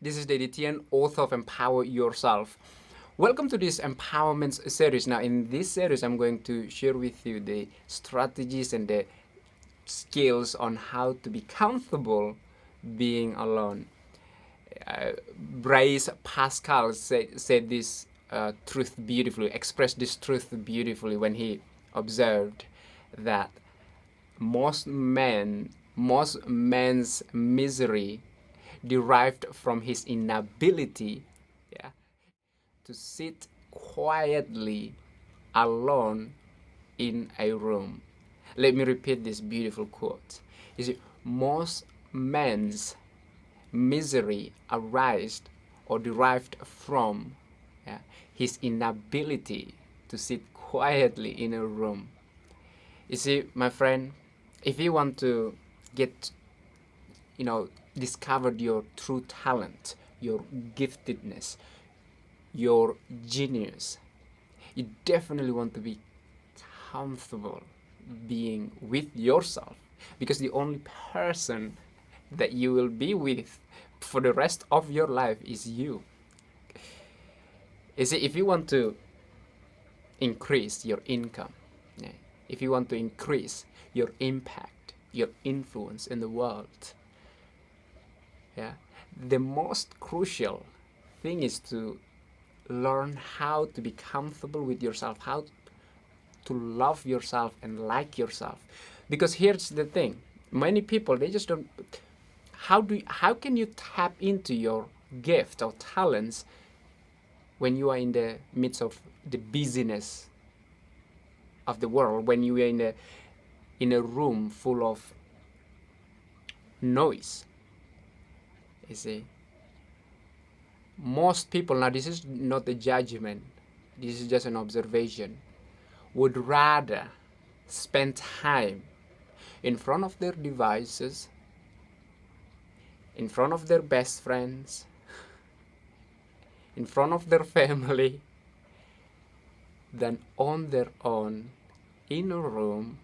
This is Dedy Ti'en, author of Empower Yourself. Welcome to this empowerment series. Now, in this series, I'm going to share with you the strategies and the skills on how to be comfortable being alone. Blaise Pascal said this truth beautifully, expressed this truth beautifully when he observed that most men's misery derived from his inability, yeah, to sit quietly alone in a room. Let me repeat this beautiful quote. You see, most men's misery arised or derived from, yeah, his inability to sit quietly in a room. You see, my friend, if you want to get, discovered your true talent, your giftedness, your genius, you definitely want to be comfortable being with yourself, because the only person that you will be with for the rest of your life is you. You see, if you want to increase your income, yeah, if you want to increase your impact, your influence in the world, yeah, the most crucial thing is to learn how to be comfortable with yourself, how to love yourself and like yourself. Because here's the thing, many people, they just don't. How can you tap into your gift or talents when you are in the midst of the busyness of the world, when you are in a room full of noise? You see, most people, now this is not a judgment, this is just an observation, would rather spend time in front of their devices, in front of their best friends, in front of their family, than on their own in a room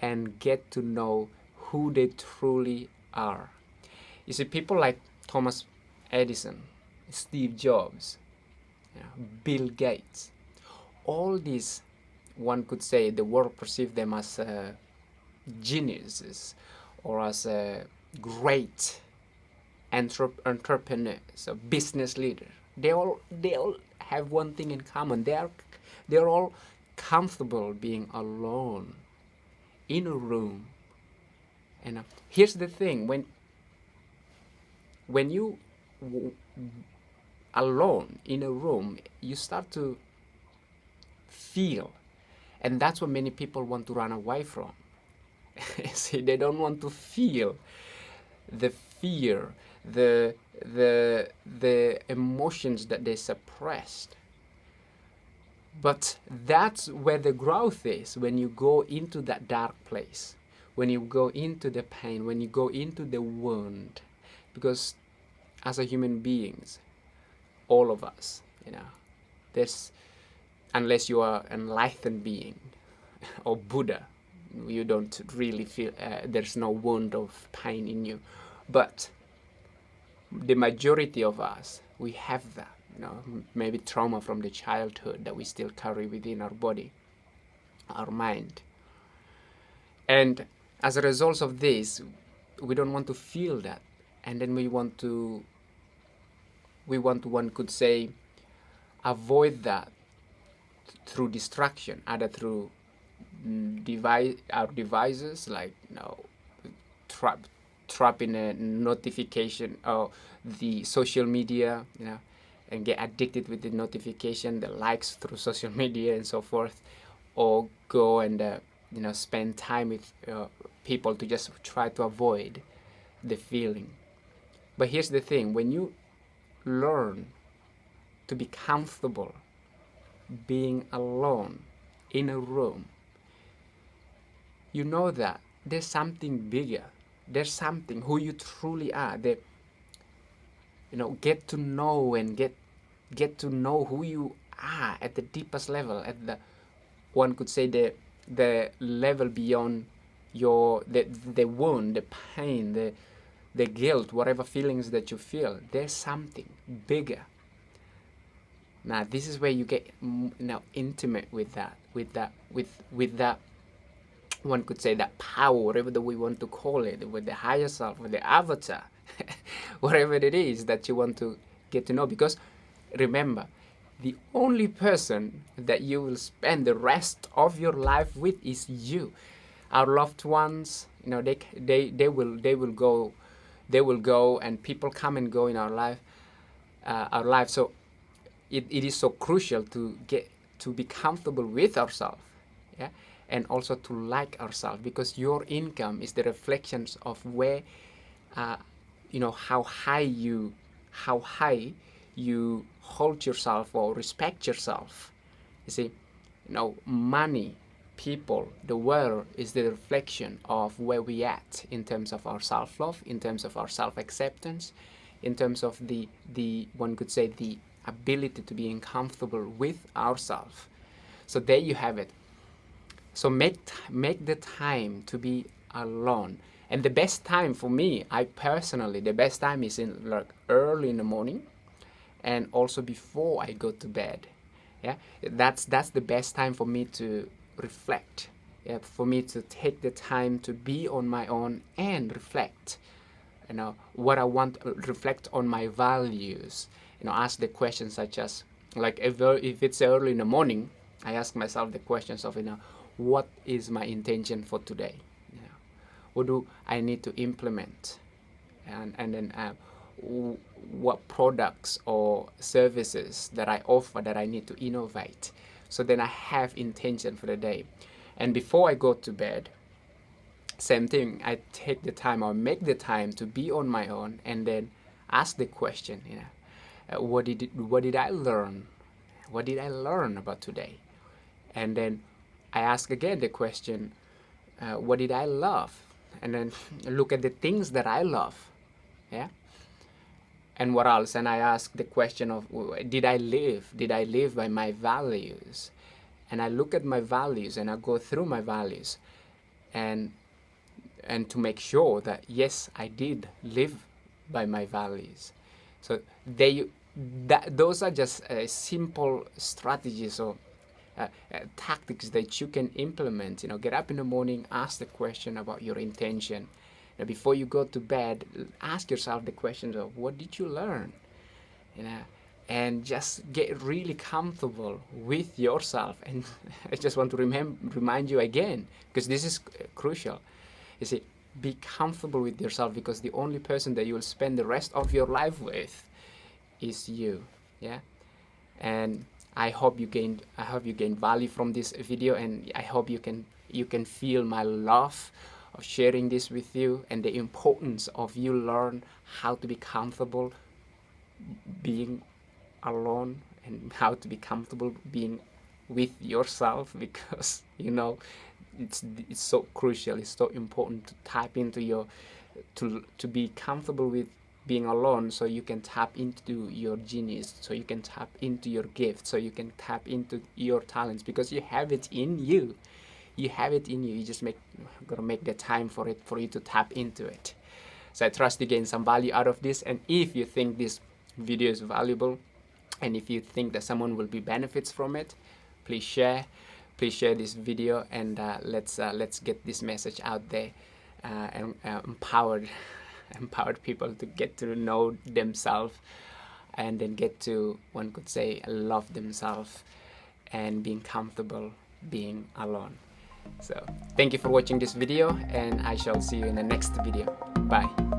and get to know who they truly are. You see, people like Thomas Edison, Steve Jobs, Bill Gates, all these, one could say, the world perceived them as geniuses or as great entrepreneurs or business leaders. They all have one thing in common. They're all comfortable being alone in a room. And here's the thing: when you alone in a room, you start to feel, and that's what many people want to run away from. See, they don't want to feel the fear, the emotions that they suppressed. But that's where the growth is, when you go into that dark place, when you go into the pain, when you go into the wound. Because as a human beings, all of us, there's, unless you are an enlightened being or Buddha, you don't really feel, there's no wound of pain in you. But the majority of us, we have that, maybe trauma from the childhood that we still carry within our body, our mind. And as a result of this, we don't want to feel that. And then we want to, one could say, avoid that through distraction, either through our devices, like trap in a notification or the social media, and get addicted with the notification, the likes through social media and so forth, or go and spend time with people to just try to avoid the feeling. But here's the thing: when you learn to be comfortable being alone in a room, you know that there's something bigger. There's something, who you truly are. That, get to know and get to know who you are at the deepest level, at the, one could say, the level beyond the wound, the pain, the guilt, whatever feelings that you feel, there's something bigger. Now this is where you get now intimate with that, with that, one could say, that power, whatever that we want to call it, with the higher self, with the avatar, whatever it is that you want to get to know. Because remember, the only person that you will spend the rest of your life with is you. Our loved ones, you know, they will go, and people come and go in our life. So it is so crucial to get to be comfortable with ourselves, yeah, and also to like ourselves, because your income is the reflections of where, how high you hold yourself or respect yourself. You see, money, people, the world is the reflection of where we at in terms of our self-love, in terms of our self-acceptance, in terms of the one could say the ability to be comfortable with ourselves. So there you have it. So make the time to be alone. And the best time for me, the best time is in like early in the morning, and also before I go to bed. Yeah, that's the best time for me to reflect. Yeah, for me to take the time to be on my own and reflect. What I want, reflect on my values. Ask the questions such as, like, if it's early in the morning, I ask myself the questions of, what is my intention for today? What do I need to implement? And then what products or services that I offer that I need to innovate. So then I have intention for the day. And before I go to bed, same thing, I take the time or make the time to be on my own, and then ask the question, what did I learn? What did I learn about today? And then I ask again the question, what did I love? And then look at the things that I love. Yeah. And what else? And I ask the question of, did I live by my values? And I look at my values and I go through my values, and to make sure that yes, I did live by my values. So those are just simple strategies or tactics that you can implement. Get up in the morning, ask the question about your intention. Now, before you go to bed, ask yourself the questions of, what did you learn? And just get really comfortable with yourself. And I just want to remind you again, because this is crucial. You see, be comfortable with yourself, because the only person that you will spend the rest of your life with is you. Yeah. And I hope you gained value from this video, and I hope you can feel my love of sharing this with you, and the importance of you learn how to be comfortable being alone, and how to be comfortable being with yourself, because it's so crucial, it's so important to tap into to be comfortable with being alone, so you can tap into your genius, so you can tap into your gift, so you can tap into your talents, because you have it in you. You have it in you. You just gotta make the time for you to tap into it. So I trust you gain some value out of this, and if you think this video is valuable, and if you think that someone will be benefits from it, please share this video, and let's get this message out there, and empowered people to get to know themselves, and then get to, one could say, love themselves, and being comfortable being alone. So thank you for watching this video, and I shall see you in the next video. Bye.